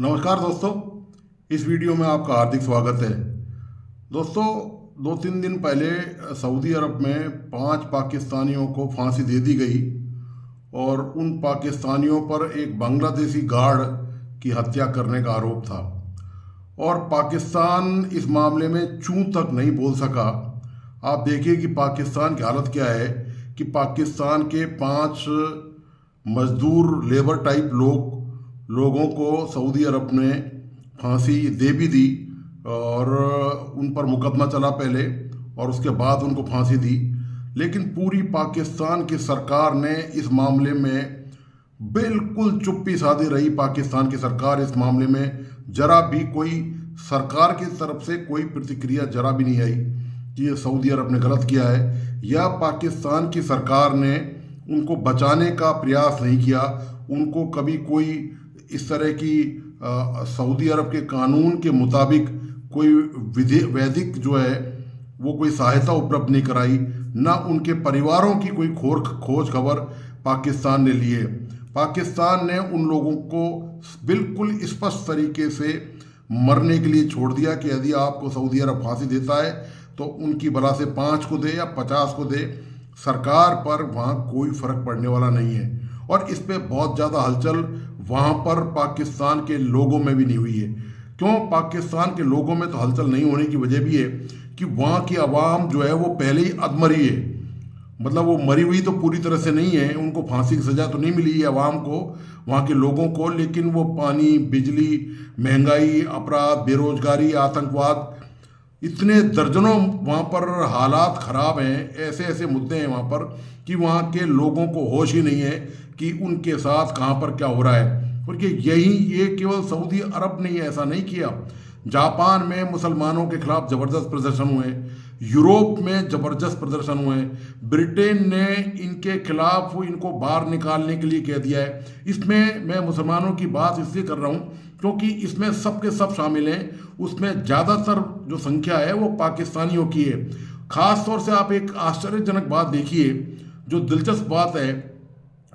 नमस्कार दोस्तों, इस वीडियो में आपका हार्दिक स्वागत है। दोस्तों, 2-3 दिन पहले सऊदी अरब में 5 पाकिस्तानियों को फांसी दे दी गई और उन पाकिस्तानियों पर एक बांग्लादेशी गार्ड की हत्या करने का आरोप था और पाकिस्तान इस मामले में चूं तक नहीं बोल सका। आप देखिए कि पाकिस्तान की हालत क्या है कि पाकिस्तान के 5 मजदूर लेबर टाइप लोगों को सऊदी अरब ने फांसी दे भी दी और उन पर मुकदमा चला पहले और उसके बाद उनको फांसी दी। लेकिन पूरी पाकिस्तान की सरकार ने इस मामले में बिल्कुल चुप्पी साधी रही। पाकिस्तान की सरकार इस मामले में जरा भी कोई सरकार की तरफ से कोई प्रतिक्रिया जरा भी नहीं आई कि ये सऊदी अरब ने गलत किया है, या पाकिस्तान की सरकार ने उनको बचाने का प्रयास नहीं किया। उनको कभी कोई इस तरह की सऊदी अरब के कानून के मुताबिक कोई वैधिक जो है वो कोई सहायता उपलब्ध नहीं कराई, ना उनके परिवारों की कोई खोज खबर पाकिस्तान ने ली है। पाकिस्तान ने उन लोगों को बिल्कुल स्पष्ट तरीके से मरने के लिए छोड़ दिया कि यदि आपको सऊदी अरब फांसी देता है तो उनकी बला से 5 को दे या 50 को दे, सरकार पर वहाँ कोई फर्क पड़ने वाला नहीं है। और इस पे बहुत ज़्यादा हलचल वहाँ पर पाकिस्तान के लोगों में भी नहीं हुई है। क्यों पाकिस्तान के लोगों में तो हलचल नहीं होने की वजह भी है कि वहाँ की आवाम जो है वो पहले ही अधमरी है। मतलब वो मरी हुई तो पूरी तरह से नहीं है, उनको फांसी की सज़ा तो नहीं मिली है आवाम को, वहाँ के लोगों को, लेकिन वो पानी, बिजली, महंगाई, अपराध, बेरोजगारी, आतंकवाद, इतने दर्जनों वहाँ पर हालात ख़राब हैं, ऐसे ऐसे मुद्दे हैं वहाँ पर कि वहाँ के लोगों को होश ही नहीं है कि उनके साथ कहाँ पर क्या हो रहा है। क्योंकि ये केवल सऊदी अरब ने ऐसा नहीं किया। जापान में मुसलमानों के खिलाफ ज़बरदस्त प्रदर्शन हुए, यूरोप में ज़बरदस्त प्रदर्शन हुए, ब्रिटेन ने इनके खिलाफ इनको बाहर निकालने के लिए कह दिया है। इसमें मैं मुसलमानों की बात इसलिए कर रहा हूँ क्योंकि इसमें सबके सब शामिल हैं। उसमें ज़्यादातर जो संख्या है वो पाकिस्तानियों की है। ख़ास तौर से आप एक आश्चर्यजनक बात देखिए, जो दिलचस्प बात है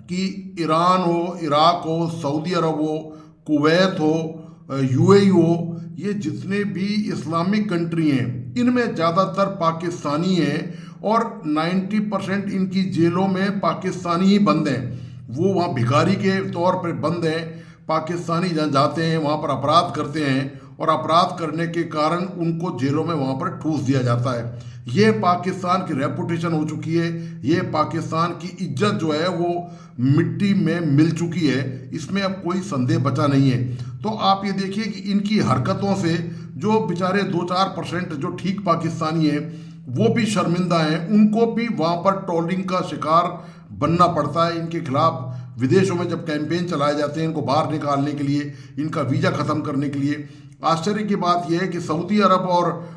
कि ईरान हो, इराक हो, सऊदी अरब हो, कुवैत हो, यूएई हो, ये जितने भी इस्लामिक कंट्री हैं इनमें ज़्यादातर पाकिस्तानी हैं और 90% इनकी जेलों में पाकिस्तानी ही बंद हैं। वो वहाँ भिखारी के तौर पर बंद हैं। पाकिस्तानी जहाँ जाते हैं वहाँ पर अपराध करते हैं और अपराध करने के कारण उनको जेलों में वहाँ पर ठूस दिया जाता है। ये पाकिस्तान की रेपुटेशन हो चुकी है, ये पाकिस्तान की इज्जत जो है वो मिट्टी में मिल चुकी है। इसमें अब कोई संदेह बचा नहीं है। तो आप ये देखिए कि इनकी हरकतों से जो बेचारे 2-4% जो ठीक पाकिस्तानी हैं वो भी शर्मिंदा हैं, उनको भी वहाँ पर ट्रोलिंग का शिकार बनना पड़ता है। इनके खिलाफ विदेशों में जब कैंपेन चलाए जाते हैं इनको बाहर निकालने के लिए, इनका वीज़ा ख़त्म करने के लिए। आश्चर्य की बात यह है कि सऊदी अरब और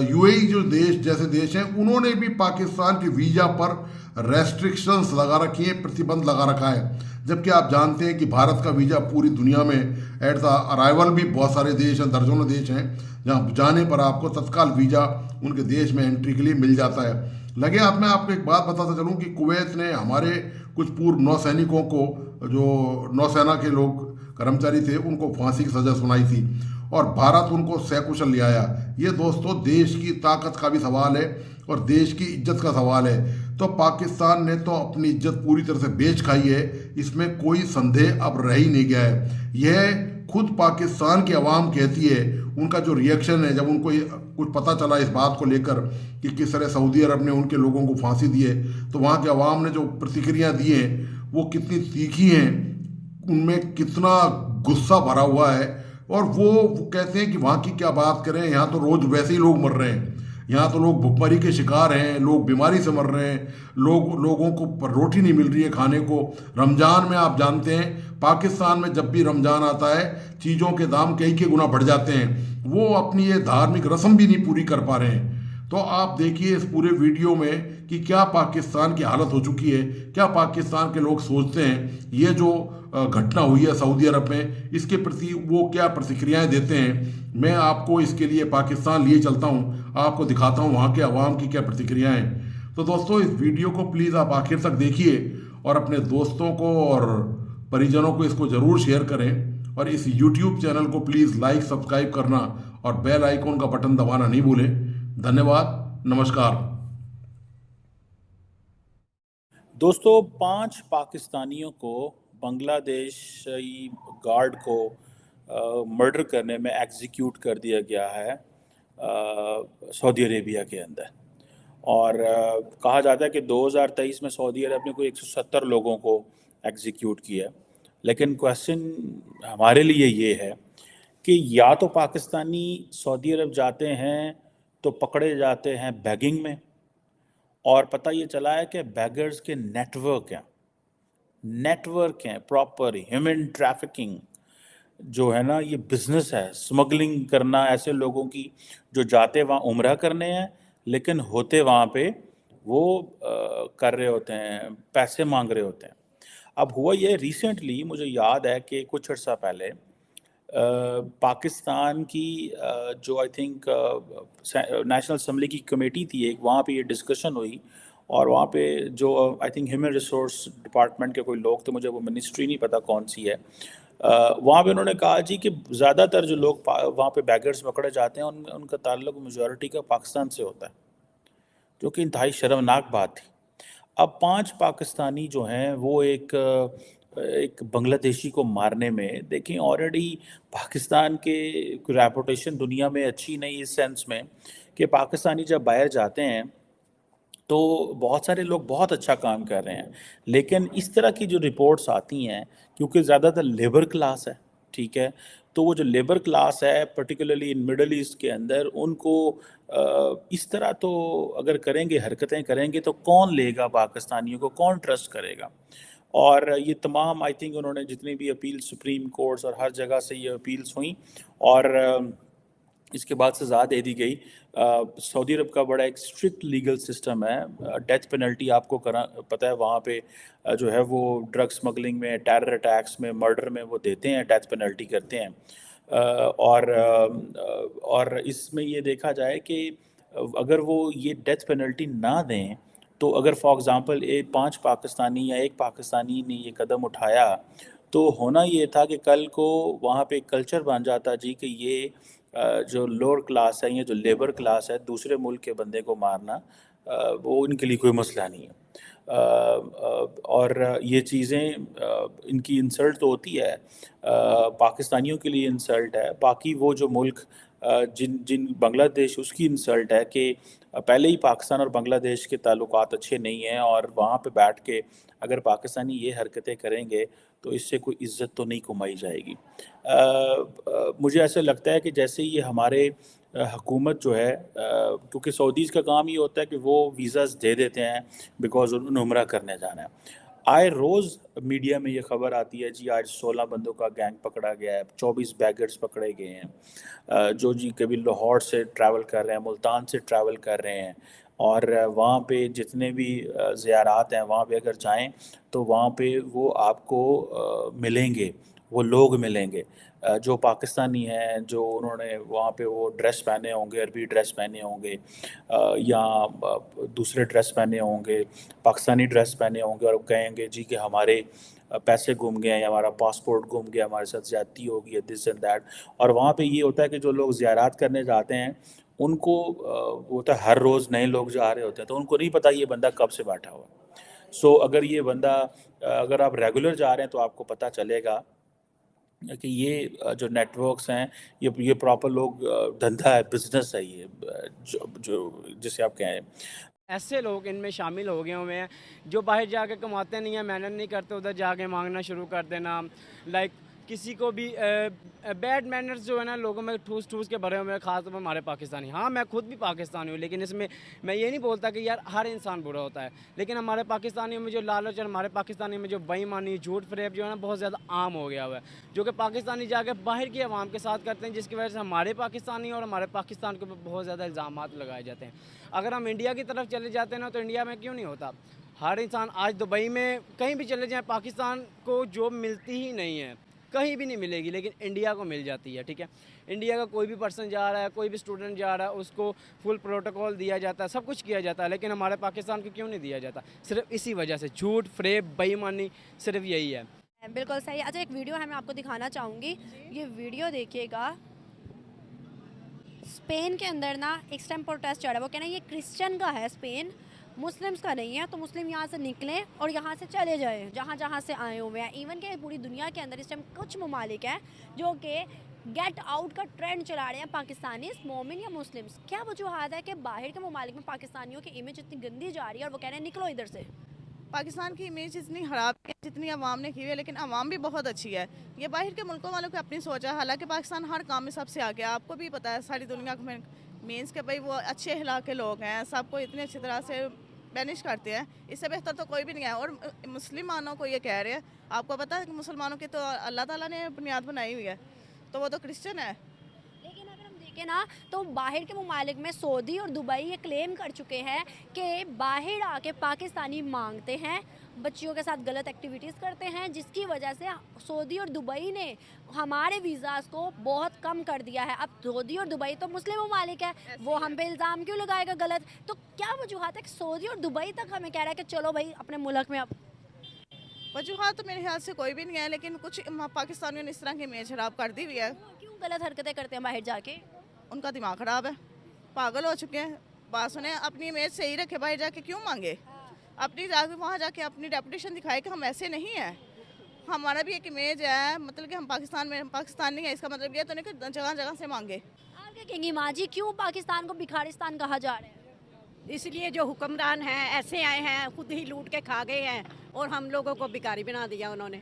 यूएई जो देश जैसे देश हैं उन्होंने भी पाकिस्तान के वीज़ा पर रेस्ट्रिक्शंस लगा रखी हैं, प्रतिबंध लगा रखा है। जबकि आप जानते हैं कि भारत का वीज़ा पूरी दुनिया में एट द अराइवल भी बहुत सारे देश हैं, दर्जनों देश हैं जहाँ जाने पर आपको तत्काल वीज़ा उनके देश में एंट्री के लिए मिल जाता है। लगे आप, मैं आपको एक बात बताता चलूँ कि कुवैत ने हमारे कुछ पूर्व नौसैनिकों को, जो नौसेना के लोग कर्मचारी थे, उनको फांसी की सज़ा सुनाई थी और भारत उनको सकुशल ले आया। ये दोस्तों देश की ताकत का भी सवाल है और देश की इज्जत का सवाल है। तो पाकिस्तान ने तो अपनी इज्जत पूरी तरह से बेच खाई है, इसमें कोई संदेह अब रह ही नहीं गया है। यह खुद पाकिस्तान की आवाम कहती है, उनका जो रिएक्शन है जब उनको कुछ पता चला इस बात को लेकर कि किस तरह सऊदी अरब ने उनके लोगों को फांसी दी है, तो वहाँ के आवाम ने जो प्रतिक्रिया दी हैं वो कितनी तीखी हैं, उनमें कितना गुस्सा भरा हुआ है। और वो कहते हैं कि वहाँ की क्या बात करें, यहाँ तो रोज़ वैसे ही लोग मर रहे हैं, यहाँ तो लोग भुखमरी के शिकार हैं, लोग बीमारी से मर रहे हैं, लोगों को रोटी नहीं मिल रही है खाने को। रमज़ान में आप जानते हैं पाकिस्तान में जब भी रमज़ान आता है चीज़ों के दाम कई के गुना बढ़ जाते हैं, वो अपनी ये धार्मिक रस्म भी नहीं पूरी कर पा रहे हैं। तो आप देखिए इस पूरे वीडियो में कि क्या पाकिस्तान की हालत हो चुकी है, क्या पाकिस्तान के लोग सोचते हैं ये जो घटना हुई है सऊदी अरब में, इसके प्रति वो क्या प्रतिक्रियाएं देते हैं। मैं आपको इसके लिए पाकिस्तान लिए चलता हूं, आपको दिखाता हूं वहां के अवाम की क्या प्रतिक्रियाएं हैं। तो दोस्तों इस वीडियो को प्लीज़ आप आखिर तक देखिए और अपने दोस्तों को और परिजनों को इसको ज़रूर शेयर करें और इस यूट्यूब चैनल को प्लीज़ लाइक सब्सक्राइब करना और बेल आइकॉन का बटन दबाना नहीं भूलें। धन्यवाद, नमस्कार। दोस्तों, 5 पाकिस्तानियों को बांग्लादेशी गार्ड को मर्डर करने में एग्जीक्यूट कर दिया गया है सऊदी अरेबिया के अंदर। और कहा जाता है कि 2023 में सऊदी अरब ने कोई 170 लोगों को एग्जीक्यूट किया। लेकिन क्वेश्चन हमारे लिए ये है कि या तो पाकिस्तानी सऊदी अरब जाते हैं तो पकड़े जाते हैं बैगिंग में, और पता ये चला है कि बैगर्स के नेटवर्क हैं प्रॉपर ह्यूमन ट्रैफिकिंग जो है ना, ये बिजनेस है, स्मगलिंग करना ऐसे लोगों की जो जाते वहाँ उम्रा करने हैं लेकिन होते वहाँ पे वो कर रहे होते हैं, पैसे मांग रहे होते हैं। अब हुआ ये रिसेंटली, मुझे याद है कि कुछ अर्सा पहले पाकिस्तान की जो आई थिंक नेशनल असम्बली की कमेटी थी एक, वहाँ पे ये डिस्कशन हुई। और वहाँ पे जो I think human resource department के कोई लोग थे, मुझे वो मिनिस्ट्री नहीं पता कौन सी है, वहाँ पे उन्होंने कहा जी कि ज़्यादातर जो लोग वहाँ पे बैगर्स पकड़े जाते हैं उनका ताल्लुक मेजॉरिटी का पाकिस्तान से होता है, जो कि इंतहाई शर्मनाक बात थी। अब 5 पाकिस्तानी जो हैं वो एक बांग्लादेशी को मारने में, देखिए ऑलरेडी पाकिस्तान के रेपुटेशन दुनिया में अच्छी नहीं, इस सेंस में कि पाकिस्तानी जब बाहर जाते हैं तो बहुत सारे लोग बहुत अच्छा काम कर रहे हैं। लेकिन इस तरह की जो रिपोर्ट्स आती हैं, क्योंकि ज़्यादातर लेबर क्लास है, ठीक है, तो वो जो लेबर क्लास है पर्टिकुलरली इन मिडल ईस्ट के अंदर, उनको इस तरह तो अगर करेंगे, हरकतें करेंगे, तो कौन लेगा पाकिस्तानियों को, कौन ट्रस्ट करेगा। और ये तमाम आई थिंक उन्होंने जितनी भी अपील सुप्रीम कोर्ट्स और हर जगह से ये अपील्स हुई, और इसके बाद सज़ा दे दी गई। सऊदी अरब का बड़ा एक स्ट्रिक्ट लीगल सिस्टम है, डेथ पेनल्टी आपको पता है वहाँ पे जो है वो ड्रग स्मगलिंग में, टेरर अटैक्स में, मर्डर में वो देते हैं, डेथ पेनल्टी करते हैं। और इसमें ये देखा जाए कि अगर वो ये डेथ पेनल्टी ना दें, तो अगर फॉर एग्ज़ाम्पल 5 पाकिस्तानी या एक पाकिस्तानी ने ये कदम उठाया, तो होना ये था कि कल को वहाँ पे एक कल्चर बन जाता जी कि ये जो लोअर क्लास है, ये जो लेबर क्लास है, दूसरे मुल्क के बंदे को मारना वो इनके लिए कोई मसला नहीं है। और ये चीज़ें इनकी इंसल्ट तो होती है, पाकिस्तानियों के लिए इंसल्ट है, बाकी वो जो मुल्क जिन जिन बांग्लादेश, उसकी इंसल्ट है कि पहले ही पाकिस्तान और बांग्लादेश के ताल्लुकात अच्छे नहीं हैं, और वहाँ पे बैठ के अगर पाकिस्तानी ये हरकतें करेंगे तो इससे कोई इज़्ज़त तो नहीं कमाई जाएगी। मुझे ऐसा लगता है कि जैसे ये हमारे हुकूमत जो है, क्योंकि सऊदीज़ का काम ये होता है कि वो वीज़ाज़ दे देते हैं बिकॉज़ उन्होंने उम्रा करने जाना है। आए रोज़ मीडिया में ये खबर आती है जी आज 16 बंदों का गैंग पकड़ा गया है, 24 बैगर्स पकड़े गए हैं, जो जी कभी लाहौर से ट्रैवल कर रहे हैं, मुल्तान से ट्रैवल कर रहे हैं, और वहाँ पे जितने भी ज़ियारात हैं, वहाँ पे अगर जाएँ तो वहाँ पे वो आपको मिलेंगे, वो लोग मिलेंगे जो पाकिस्तानी हैं, जो उन्होंने वहाँ पे वो ड्रेस पहने होंगे, अरबी ड्रेस पहने होंगे, या दूसरे ड्रेस पहने होंगे, पाकिस्तानी ड्रेस पहने होंगे, और कहेंगे जी कि हमारे पैसे गुम गए हैं, या हमारा पासपोर्ट गुम गया, हमारे साथ ज़्यादती हो गई है, दिस एंड दैट। और वहाँ पे ये होता है कि जो लोग ज़ियारत करने जाते हैं उनको वो होता है हर रोज़ नए लोग जा रहे होते हैं, तो उनको नहीं पता ये बंदा कब से बैठा हुआ है। सो अगर ये बंदा अगर आप रेगुलर जा रहे हैं तो आपको पता चलेगा कि ये जो नेटवर्क्स हैं, ये प्रॉपर लोग धंधा है, बिजनेस है ये, जो जिसे आप कहें। ऐसे लोग इनमें शामिल हो गए हुए हैं जो बाहर जाके कमाते नहीं हैं, मेहनत नहीं करते, उधर जाके मांगना शुरू कर देना। लाइक किसी को भी बैड मैनर्स जो है ना लोगों में ठूस ठूस के भरे हुए हैं, खासतौर पर हमारे पाकिस्तानी। हाँ, मैं खुद भी पाकिस्तानी हूँ, लेकिन इसमें मैं ये नहीं बोलता कि यार हर इंसान बुरा होता है, लेकिन हमारे पाकिस्तानियों में जो लालच और हमारे पाकिस्तानियों में जो बेईमानी, झूठ फरेब जो है ना बहुत ज़्यादा आम हो गया हुआ है, जो कि पाकिस्तानी जाके बाहर की आवाम के साथ करते हैं, जिसकी वजह से हमारे पाकिस्तानी और हमारे पाकिस्तान के ऊपर बहुत ज़्यादा इल्ज़ाम लगाए जाते हैं। अगर हम इंडिया की तरफ चले जाते हैं ना, तो इंडिया में क्यों नहीं होता? हर इंसान आज दुबई में कहीं भी चले जाएं, पाकिस्तान को जॉब मिलती ही नहीं है, कहीं भी नहीं मिलेगी, लेकिन इंडिया को मिल जाती है। ठीक है, इंडिया का कोई भी पर्सन जा रहा है, कोई भी स्टूडेंट जा रहा है, उसको फुल प्रोटोकॉल दिया जाता है, सब कुछ किया जाता है, लेकिन हमारे पाकिस्तान को क्यों नहीं दिया जाता? सिर्फ इसी वजह से, झूठ फरेब बेईमानी, सिर्फ यही है। बिल्कुल सही। अच्छा, एक वीडियो है मैं आपको दिखाना चाहूँगी, ये वीडियो देखिएगा। स्पेन के अंदर ना एक टाइम प्रोटेस्ट चल रहा है, वो कहना ये क्रिश्चियन का है, स्पेन मुस्लिम्स का नहीं है, तो मुस्लिम यहाँ से निकलें और यहाँ से चले जाएं जहाँ जहाँ से आए हुए हैं। इवन के पूरी दुनिया के अंदर इस टाइम कुछ ममालिक हैं जो कि गेट आउट का ट्रेंड चला रहे हैं, पाकिस्तानी मोमिन या मुस्लिम्स। क्या वजूहत है कि बाहर के ममालिक में पाकिस्तानियों की इमेज इतनी गंदी जा रही है और वो कह रहे हैं निकलो इधर से? पाकिस्तान की इमेज इतनी ख़राब है जितनी अवाम ने की हुई है, लेकिन अवाम भी बहुत अच्छी है। ये बाहर के मुल्कों वालों की अपनी सोच है। हालांकि पाकिस्तान हर काम में सबसे आगे है, आपको भी पता है, सारी दुनिया में मीन्स के भाई वो अच्छे अखलाक के लोग हैं, सबको इतनी अच्छी तरह से मैनेज करते हैं। इससे बेहतर तो कोई भी नहीं है। और मुसलमानों को ये कह रहे हैं, आपको पता है कि मुसलमानों की तो अल्लाह ताला ने बुनियाद बनाई हुई है, तो वो तो क्रिश्चियन है। लेकिन अगर हम देखें ना तो बाहर के ममालिक में सऊदी और दुबई ये क्लेम कर चुके हैं कि बाहर आके पाकिस्तानी मांगते हैं, बच्चियों के साथ गलत एक्टिविटीज़ करते हैं, जिसकी वजह से सऊदी और दुबई ने हमारे वीज़ास को बहुत कम कर दिया है। अब सऊदी और दुबई तो मुस्लिम ममालिक है, वो हम पे इल्ज़ाम क्यों लगाएगा गलत? तो क्या वजूहत है कि सऊदी और दुबई तक हमें कह रहा है कि चलो भाई अपने मुल्क में अब? वजूहत तो मेरे ख्याल से कोई भी नहीं है, लेकिन कुछ पाकिस्तानियों ने इस तरह की इमेज खराब कर दी हुई है। क्यों गलत हरकतें करते हैं बाहर जाके? उनका दिमाग ख़राब है, पागल हो चुके हैं। बात सुने, अपनी इमेज सही रखे, बाहर जाके क्यों मांगे? अपनी जाके वहाँ जाके अपनी डेपुटेशन दिखाए कि हम ऐसे नहीं हैं, हमारा भी एक इमेज है, मतलब कि हम पाकिस्तान में पाकिस्तान नहीं है, इसका मतलब ये तो नहीं कि जगह जगह से मांगे। आप क्या कहेंगी माँ जी, क्यों पाकिस्तान को भिखारिस्तान कहा जा रहा है? इसलिए जो हुक्मरान हैं ऐसे आए हैं, खुद ही लूट के खा गए हैं और हम लोगों को भिखारी बना दिया उन्होंने।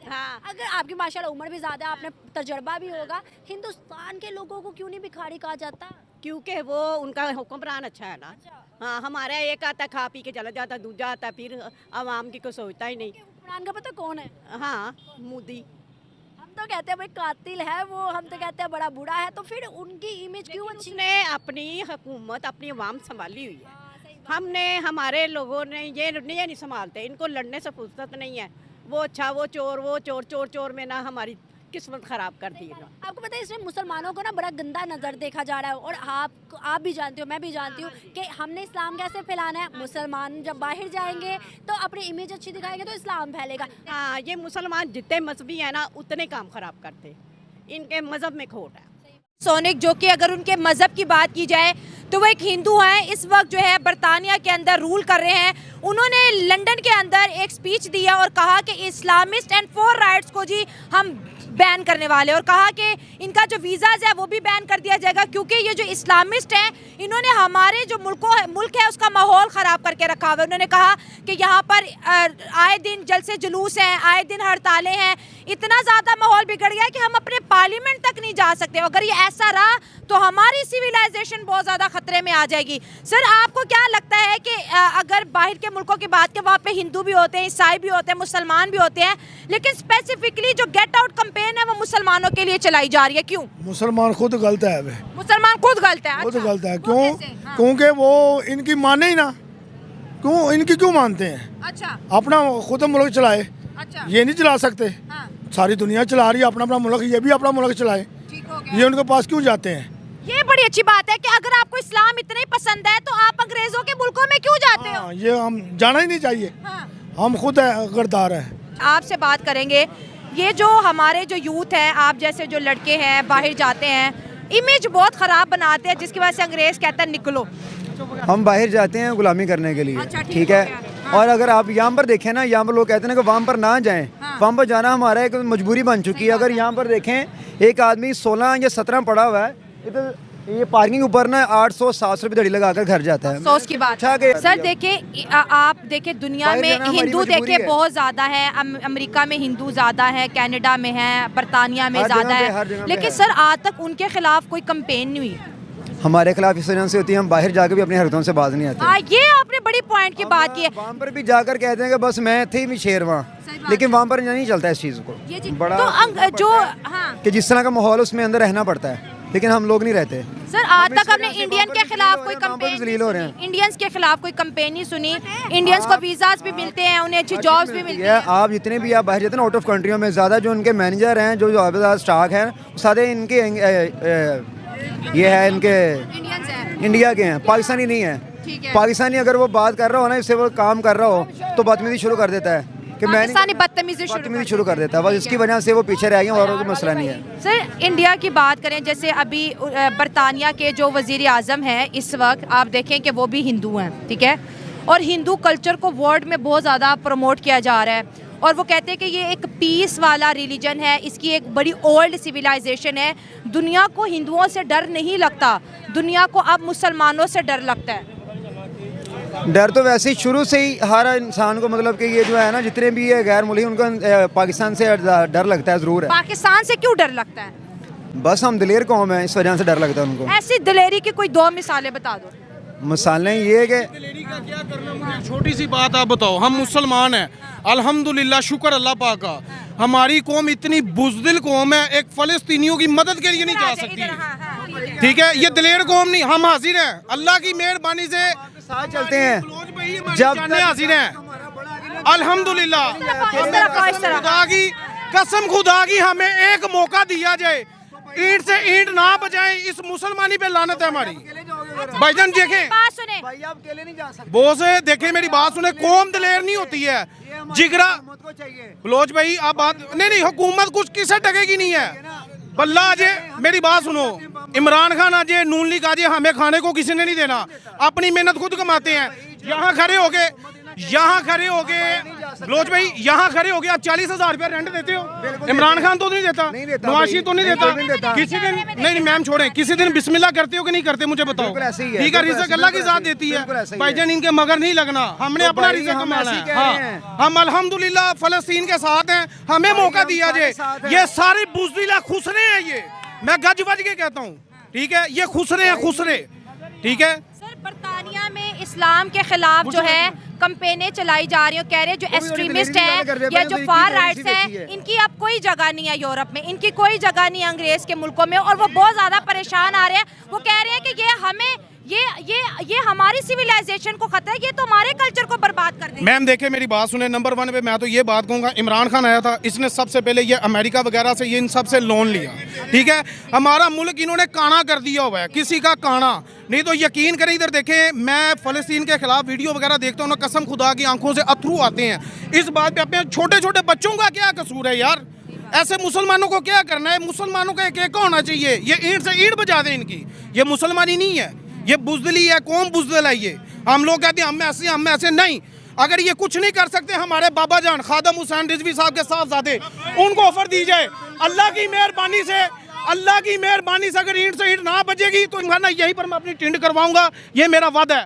हाँ, अगर आपकी माशाल्लाह उम्र भी ज़्यादा है, आपने तजर्बा भी होगा, हिंदुस्तान के लोगों को क्यों नहीं भिखारी कहा जाता? क्योंकि वो उनका हुक्मरान अच्छा है ना। हाँ, हमारा एक आता खा पी के चला जाता, दूजा आता फिर आवाम की कोई सोचता ही नहीं। हुक्मरान का पता कौन है? हाँ, मोदी। हम तो कहते हैं भाई कातिल है वो, हम तो कहते हैं बड़ा बुरा है, तो फिर उनकी इमेज क्यों अच्छी? उसने अपनी हुकूमत अपनी आवाम संभाली हुई है। हमने हमारे लोगों ने ये नहीं संभालते, इनको लड़ने से फुर्सत नहीं है। वो अच्छा वो चोर चोर चोर में ना हमारी किस्मत खराब कर दी है। आपको पता है इसमें मुसलमानों को ना बड़ा गंदा नज़र देखा जा रहा है, और आप भी जानते हो, मैं भी जानती हूँ कि हमने इस्लाम कैसे फैलाना है। मुसलमान जब बाहर जाएंगे तो अपनी इमेज अच्छी दिखाएंगे तो इस्लाम फैलेगा। हाँ, ये मुसलमान जितने मजहबी हैं ना उतने काम खराब करते, इनके मजहब में खोट है। सोनिक, जो कि अगर उनके मज़हब की बात की जाए तो वो एक हिंदू हैं, इस वक्त जो है बरतानिया के अंदर रूल कर रहे हैं। उन्होंने लंदन के अंदर एक स्पीच दिया और कहा कि इस्लामिस्ट एंड फॉर राइट्स को जी हम बैन करने वाले, और कहा कि इनका जो वीज़ाज है वो भी बैन कर दिया जाएगा, क्योंकि ये जो इस्लामिस्ट हैं इन्होंने हमारे जो मुल्क है उसका माहौल ख़राब करके रखा हुआ है। उन्होंने कहा कि यहाँ पर आए दिन जलसे जुलूस हैं, आए दिन हड़तालें हैं, इतना ज़्यादा माहौल बिगड़ गया है कि हम अपने पार्लियामेंट तक नहीं जा सकते। अगर ये ऐसा रहा तो हमारी सिविलाइजेशन बहुत ज़्यादा ख़तरे में आ जाएगी। सर, आपको क्या लगता है कि अगर बाहर के मुल्कों की बात के वहाँ पे हिंदू भी होते हैं, ईसाई भी होते हैं, मुसलमान भी होते हैं, लेकिन स्पेसिफिकली जो गेट आउट कैंपेन है वो मुसलमानों के लिए चलाई जा रही है, क्यों? मुसलमान खुद गलत है, वे मुसलमान खुद गलत है? खुद अच्छा, गलत है। वो क्यों? कैसे? हाँ। क्योंकि वो इनकी माने ही ना, क्यों इनकी क्यों मानते हैं? अच्छा अपना खुद मुल्क चलाए, अच्छा, ये नहीं चला सकते। हाँ, सारी दुनिया चला रही है अपना अपना मुल्क, ये भी अपना मुल्क चलाए, ठीक हो गया। ये उनके पास क्यों जाते हैं? ये बड़ी अच्छी बात है कि अगर आपको इस्लाम इतना ही पसंद है तो आप अंग्रेजों के मुल्कों में क्यों जाते हो? हाँ, ये हम जाना ही नहीं चाहिए। हाँ। हम खुद गरदार हैं। आपसे बात करेंगे, ये जो हमारे जो यूथ है, आप जैसे जो लड़के हैं बाहर जाते हैं, इमेज बहुत ख़राब बनाते हैं, जिसकी वजह से अंग्रेज़ कहता है निकलो। हम बाहर जाते हैं गुलामी करने के लिए। अच्छा, ठीक हो है। गया। हाँ। और अगर आप यहाँ पर देखें ना, यहाँ पर लोग कहते हैं कि वहाँ पर ना जाएं, हाँ। वहाँ पर जाना हमारा एक मजबूरी बन चुकी है। अगर यहाँ पर देखें एक आदमी 16 या 17 पड़ा हुआ है, ये पार्किंग ऊपर ना 800-700 रुपये दड़ी लगाकर घर जाता है। अफसोस की बात अच्छा कि सर, देखिए आप देखिए दुनिया बाहर में जाना हमारी हिंदू मजबूरी देखिए है। बहुत ज़्यादा है, अमेरिका में हिंदू ज़्यादा है, कनाडा में है, बरतानिया में हर जगह ज़्यादा पे, हर जगह है, पे लेकिन है। सर आज तक उनके खिलाफ कोई कंपेन नहीं हुई। हमारे खिलाफ इस वजह से होती है, हम बाहर जाकर भी अपनी हरकतों से बाज नहीं आते। ये आपने बड़ी पॉइंट की बात की है। वहाँ पर भी जाकर कहते हैं कि बस मैं थे भी शेर वहाँ, लेकिन वहाँ पर नहीं चलता इस चीज़ को। ये बड़ा तो जो हाँ कि जिस तरह का माहौल उसमें अंदर रहना पड़ता है, लेकिन हम लोग नहीं रहते। सर आज हम इस तक हमने वजह से इंडियन वहाँ के पर खिलाफ जलील कोई हो रहे हैं, वहाँ पर कंपेन जलील हो रहे हैं। इंडियंस के खिलाफ कोई कंपेन नहीं सुनी। इंडियंस को वीज़ाज भी मिलते हैं, उन्हें अच्छी जॉब्स भी मिलती हैं। आप जितने भी आप बाहर जाते हैं आउट ऑफ कंट्रियों में, ज़्यादा जो उनके मैनेजर हैं, जो जॉबदार स्टाफ हैं, सारे इनके ये है इनके इंडियंस है, इंडिया के हैं, पाकिस्तानी नहीं है। ठीक है। पाकिस्तानी अगर वो बात कर रहा हो ना, इससे वो काम कर रहा हो, तो बदतमीजी शुरू कर देता है कि मैं पाकिस्तानी बदतमीज बदतमीजी शुरू कर देता है, बस इसकी वजह से वो पीछे रह गए और कोई मसला नहीं है। सर इंडिया की बात करें, जैसे अभी बरतानिया के जो वज़ीर आज़म हैं इस वक्त आप देखें कि वो भी हिंदू हैं, ठीक है, और हिंदू कल्चर को वर्ल्ड में बहुत ज़्यादा प्रमोट किया जा रहा है और वो कहते हैं कि ये एक पीस वाला रिलीजन है, इसकी एक बड़ी ओल्ड सिविलाइजेशन है, दुनिया को हिंदुओं से डर नहीं लगता, दुनिया को अब मुसलमानों से डर लगता है। डर तो वैसे ही शुरू से ही हर इंसान को, मतलब कि ये जो है ना, जितने भी ये गैर मुल्की उनको पाकिस्तान से डर लगता है, ज़रूर है। पाकिस्तान से क्यों डर लगता है? बस हम दिलेर कौम है, इस वजह से डर लगता है उनको। ऐसी दिलेरी की कोई 2 मिसालें बता दो। मिसालें ये कि दिलेरी का क्या करना, मुझे छोटी सी बात आप बताओ, हम मुसलमान हैं, अल्हम्दुलिल्लाह, शुक्र अल्लाह पाक का, हमारी कौम इतनी बुज़दिल कौम है, एक फ़लस्तीनियों की मदद के लिए नहीं जा सकती, ठीक है, ये दिलेर कौम नहीं, हम हाजिर हैं, अल्लाह की मेहरबानी से साथ चलते हैं जब हाजिर हैं, अल्हम्दुलिल्लाह। खुदा की कसम, खुदा की हमें एक मौका दिया जाए, ईंट से ईंट ना बजाएं, इस मुसलमानी पे लानत है हमारी। भाईजान देखें, भाई आप अकेले नहीं जा सकते, बोस देखें मेरी बात सुने, कौम दिलेर नहीं होती है, जिगरा बलोच भाई आप बात नहीं, हुकूमत कुछ किसे टकेगी नहीं है, बल्ला आज मेरी बात सुनो, इमरान खान आज नून लीग आज हमें खाने को किसी ने नहीं देना, अपनी मेहनत खुद कमाते हैं, यहाँ खड़े हो गए बलोच भाई, यहाँ खड़े हो गए आप 40,000 रुपया रेंट देते हो, इमरान खान तो नहीं देता, नवाज शरीफ तो नहीं देता, किसी दिन नहीं मैम छोड़े, किसी दिन बिस्मिल्लाह करते हो कि नहीं करते मुझे बताओ, ठीक है, रिज़्क़ अल्लाह की ज़ात देती है, भाईजान इनके मगर नहीं लगना, हमने अपना रिज़्क़ कमाना है, हाँ, हम अल्हम्दुलिल्लाह फ़लस्तीन के साथ हैं, हमें मौका दिया जाए, ये सारे बुज़दिला खुसरे हैं, ये मैं गज वज के कहता हूँ, ठीक है, ये खुसरे हैं, खुसरे, ठीक है। सर बरतानिया में इस्लाम के खिलाफ जो है कंपेनें चलाई जा रही हैं, कह रहे हैं जो एक्सट्रीमिस्ट हैं या जो फार राइट्स हैं, इनकी अब कोई जगह नहीं है यूरोप में, इनकी कोई जगह नहीं है अंग्रेज के मुल्कों में, और वो बहुत ज़्यादा परेशान आ रहे हैं, वो कह रहे हैं कि ये हमें ये हमारी सिविलाइजेशन को खतरा है, ये तो हमारे कल्चर को बर्बाद कर देंगे। मैम देखे मेरी बात सुने, नंबर 1 पे मैं तो ये बात कहूँगा, इमरान खान आया था, इसने सबसे पहले ये अमेरिका वगैरह से ये इन सब से लोन लिया, ठीक है, हमारा मुल्क इन्होंने काना कर दिया हुआ है, किसी का काना नहीं, तो यकीन करें, इधर देखें, मैं फ़लस्तीन के खिलाफ वीडियो वगैरह देखता हूँ ना, कसम खुदा की आंखों से अथरू आते हैं, इस बात पे अपने छोटे छोटे बच्चों का क्या कसूर है यार, ऐसे मुसलमानों को क्या करना है, मुसलमानों का एक होना चाहिए, ये ईंट से ईंट बजा दें इनकी, ये मुसलमानी नहीं है, ये बुज़दिली है, कौम बुज़दिल है, ये हम लोग कहते हैं हम ऐसे नहीं, अगर ये कुछ नहीं कर सकते, हमारे बाबा जान खादम हुसैन रिजवी साहब के साहबजादे, उनको ऑफर दी जाए, अल्लाह की मेहरबानी से अगर ईंट से ईंट ना बजेगी तो यहीं पर मैं अपनी टिंड करवाऊंगा, ये मेरा वादा है।